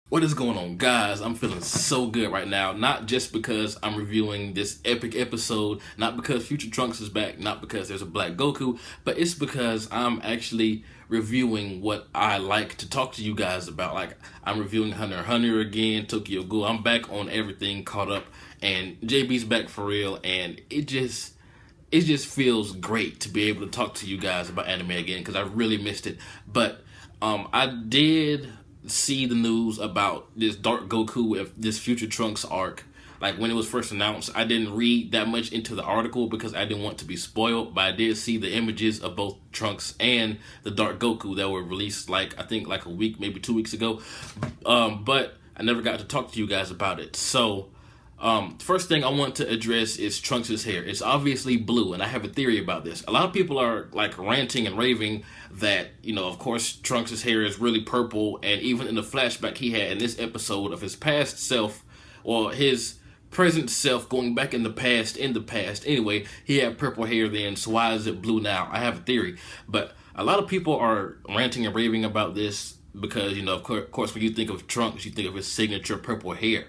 What is going on, guys? I'm feeling so good right now. Not just because I'm reviewing this epic episode, not because Future Trunks is back, not because there's a Black Goku, but it's because I'm actually reviewing what I like to talk to you guys about. Like, I'm reviewing Hunter x Hunter again, Tokyo Ghoul. I'm back on everything, caught up, and JB's back for real, and it just feels great to be able to talk to you guys about anime again because I really missed it. But I did see the news about this Dark Goku with this Future Trunks arc. Like, when it was first announced, I didn't read that much into the article because I didn't want to be spoiled, but I did see the images of both Trunks and the Dark Goku that were released, like, I think like a week, maybe 2 weeks ago. But I never got to talk to you guys about it. So first thing I want to address is Trunks' hair. It's obviously blue, and I have a theory about this. A lot of people are like ranting and raving that, you know, of course, Trunks' hair is really purple, and even in the flashback he had in this episode of his past self, or his present self going back in the past, anyway, he had purple hair then, so why is it blue now? I have a theory, but a lot of people are ranting and raving about this because, you know, of course, when you think of Trunks, you think of his signature purple hair.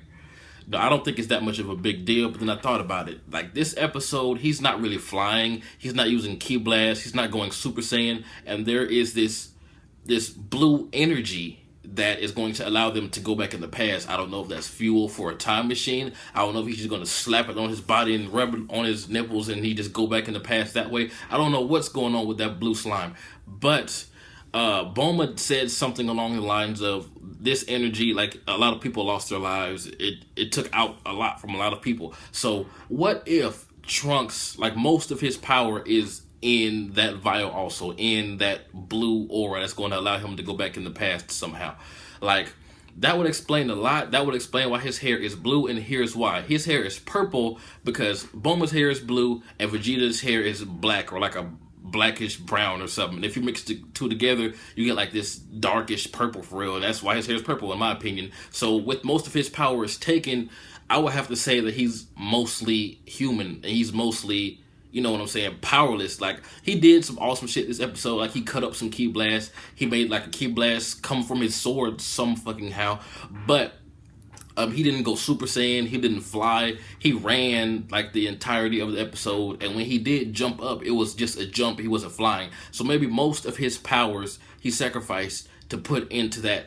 No, I don't think it's that much of a big deal, but then I thought about it. Like, this episode, he's not really flying, he's not using Ki Blast, he's not going Super Saiyan, and there is this blue energy that is going to allow them to go back in the past. I don't know if that's fuel for a time machine. I don't know if he's just going to slap it on his body and rub it on his nipples and he just go back in the past that way. I don't know what's going on with that blue slime, but Bulma said something along the lines of this energy, like, a lot of people lost their lives. It took out a lot from a lot of people. So what if Trunks, like, most of his power is in that vial also, in that blue aura that's going to allow him to go back in the past somehow? Like, that would explain a lot. That would explain why his hair is blue, and here's why. His hair is purple because Bulma's hair is blue and Vegeta's hair is black, or like a blackish brown or something. And if you mix the two together, you get like this darkish purple for real, and that's why his hair is purple in my opinion. So with most of his powers taken, I would have to say that he's mostly human, and he's mostly, you know what I'm saying, powerless. Like, he did some awesome shit this episode. Like, he cut up some Ki Blast, he made like a Ki Blast come from his sword some fucking how, but he didn't go Super Saiyan, he didn't fly, he ran like the entirety of the episode, and when he did jump up, it was just a jump, he wasn't flying. So maybe most of his powers he sacrificed to put into that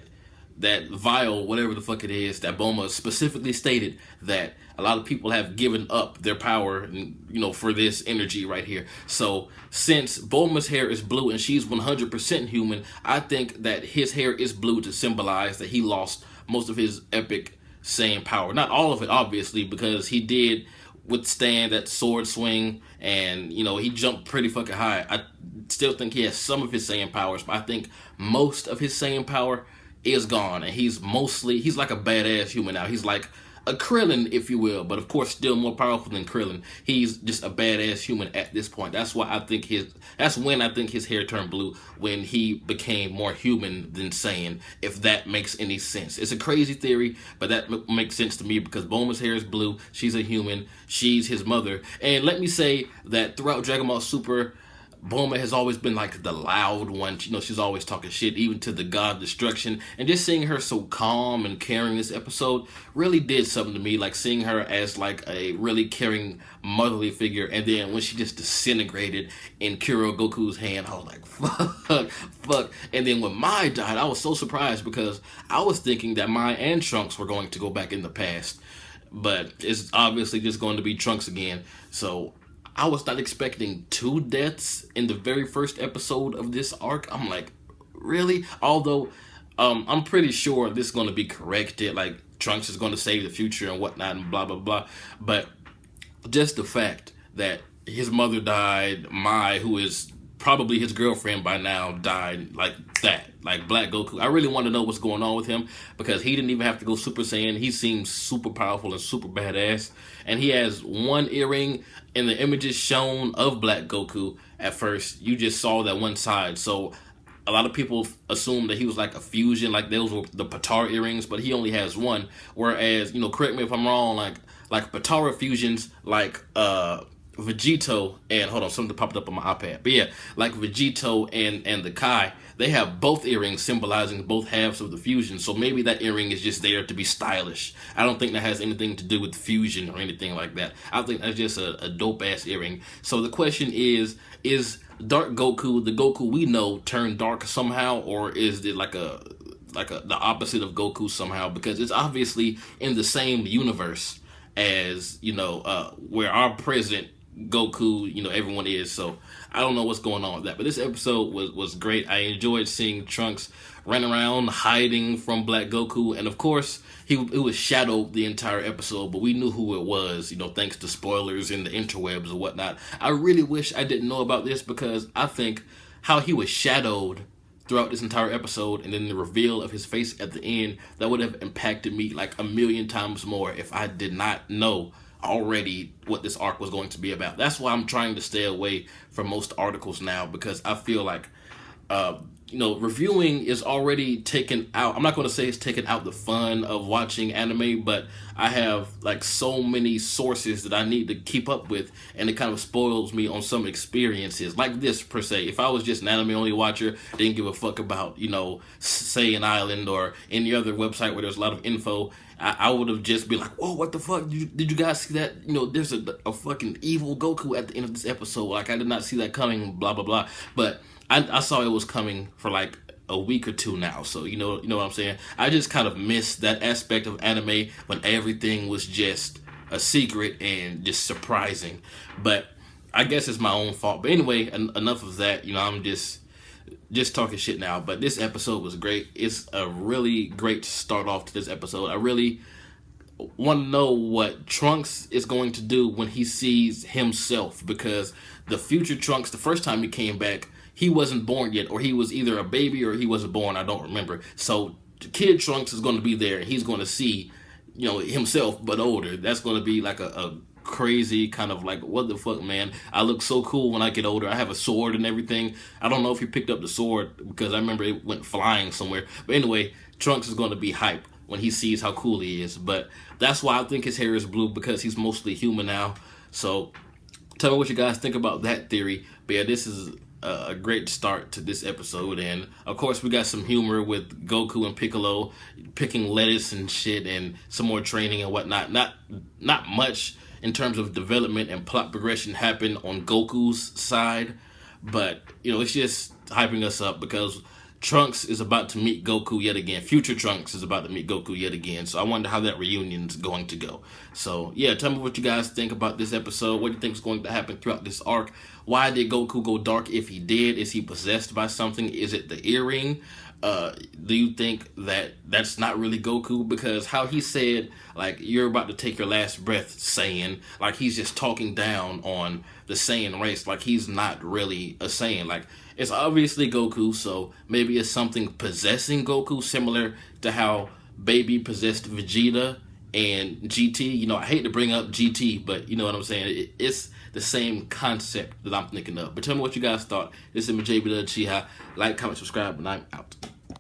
vial, whatever the fuck it is, that Bulma specifically stated that a lot of people have given up their power, you know, for this energy right here. So since Bulma's hair is blue and she's 100% human, I think that his hair is blue to symbolize that he lost most of his epic Saiyan power. Not all of it, obviously, because he did withstand that sword swing, and, you know, he jumped pretty fucking high. I still think he has some of his Saiyan powers, but I think most of his Saiyan power is gone, and he's like a badass human now. He's like a Krillin, if you will, but of course still more powerful than Krillin. He's just a badass human at this point. That's when I think his hair turned blue, when he became more human than Saiyan, if that makes any sense. It's a crazy theory, but that makes sense to me because Bulma's hair is blue, she's a human, she's his mother. And let me say that throughout Dragon Ball Super, Bulma has always been like the loud one. You know, she's always talking shit, even to the god Destruction. And just seeing her so calm and caring this episode really did something to me. Like, seeing her as like a really caring motherly figure. And then when she just disintegrated in Kuro Goku's hand, I was like, fuck. And then when Mai died, I was so surprised because I was thinking that Mai and Trunks were going to go back in the past. But it's obviously just going to be Trunks again. So I was not expecting 2 deaths in the very first episode of this arc. I'm like, really? Although, I'm pretty sure this is going to be corrected. Like, Trunks is going to save the future and whatnot and blah, blah, blah. But just the fact that his mother died, Mai, who is probably his girlfriend by now, died like that. Like, Black Goku, I really want to know what's going on with him because he didn't even have to go Super Saiyan. He seems super powerful and super badass. And he has one earring. In the images shown of Black Goku, at first, you just saw that one side. So a lot of people assumed that he was like a fusion, like those were the Patara earrings, but he only has one. Whereas, you know, correct me if I'm wrong, like Patara fusions, like Vegito and, hold on, something popped up on my iPad. But yeah, like Vegito and the Kai, they have both earrings symbolizing both halves of the fusion. So maybe that earring is just there to be stylish. I don't think that has anything to do with fusion or anything like that. I think that's just a dope ass earring. So the question is Dark Goku the Goku we know turned dark somehow, or is it like the opposite of Goku somehow? Because it's obviously in the same universe as, you know, where our present Goku, you know, everyone is. So I don't know what's going on with that. But this episode was great. I enjoyed seeing Trunks run around hiding from Black Goku, and of course he was shadowed the entire episode, but we knew who it was, you know, thanks to spoilers in the interwebs or whatnot. I really wish I didn't know about this, because I think how he was shadowed throughout this entire episode, and then the reveal of his face at the end, that would have impacted me like a million times more if I did not know already what this arc was going to be about. That's why I'm trying to stay away from most articles now, because I feel like you know, reviewing is already taken out. I'm not going to say it's taken out the fun of watching anime, but I have like so many sources that I need to keep up with, and it kind of spoils me on some experiences like this per se. If I was just an anime only watcher, didn't give a fuck about, you know, say an island or any other website where there's a lot of info, I would have just been like, whoa, what the fuck? Did you guys see that? You know, there's a fucking evil Goku at the end of this episode. Like, I did not see that coming, blah, blah, blah. But I saw it was coming for like a week or two now. So, you know what I'm saying? I just kind of missed that aspect of anime when everything was just a secret and just surprising. But I guess it's my own fault. But anyway, enough of that. You know, I'm just talking shit now. But this episode was great. It's a really great start off to this episode. I really want to know what Trunks is going to do when he sees himself, because the future Trunks, the first time he came back, he wasn't born yet, or he was either a baby or he wasn't born. I don't remember. So Kid Trunks is going to be there, and he's going to see, you know, himself but older. That's going to be like a crazy kind of like, what the fuck, man? I look so cool when I get older. I have a sword and everything. I don't know if he picked up the sword, because I remember it went flying somewhere. But anyway, Trunks is going to be hype when he sees how cool he is. But that's why I think his hair is blue, because he's mostly human now. So tell me what you guys think about that theory. But yeah, this is a great start to this episode, and of course we got some humor with Goku and Piccolo picking lettuce and shit, and some more training and whatnot. Not much in terms of development and plot progression happened on Goku's side, but you know, it's just hyping us up because Trunks is about to meet Goku yet again. Future Trunks is about to meet Goku yet again. So I wonder how that reunion's going to go. So yeah, tell me what you guys think about this episode. What do you think is going to happen throughout this arc? Why did Goku go dark if he did? Is he possessed by something? Is it the earring? Do you think that that's not really Goku? Because how he said, like, you're about to take your last breath, Saiyan, like he's just talking down on the Saiyan race, like he's not really a Saiyan. Like, it's obviously Goku, so maybe it's something possessing Goku, similar to how Baby possessed Vegeta and GT. You know, I hate to bring up GT, but you know what I'm saying? It's the same concept that I'm thinking of. But tell me what you guys thought. This is jbDAuchiha. Like, comment, subscribe, and I'm out.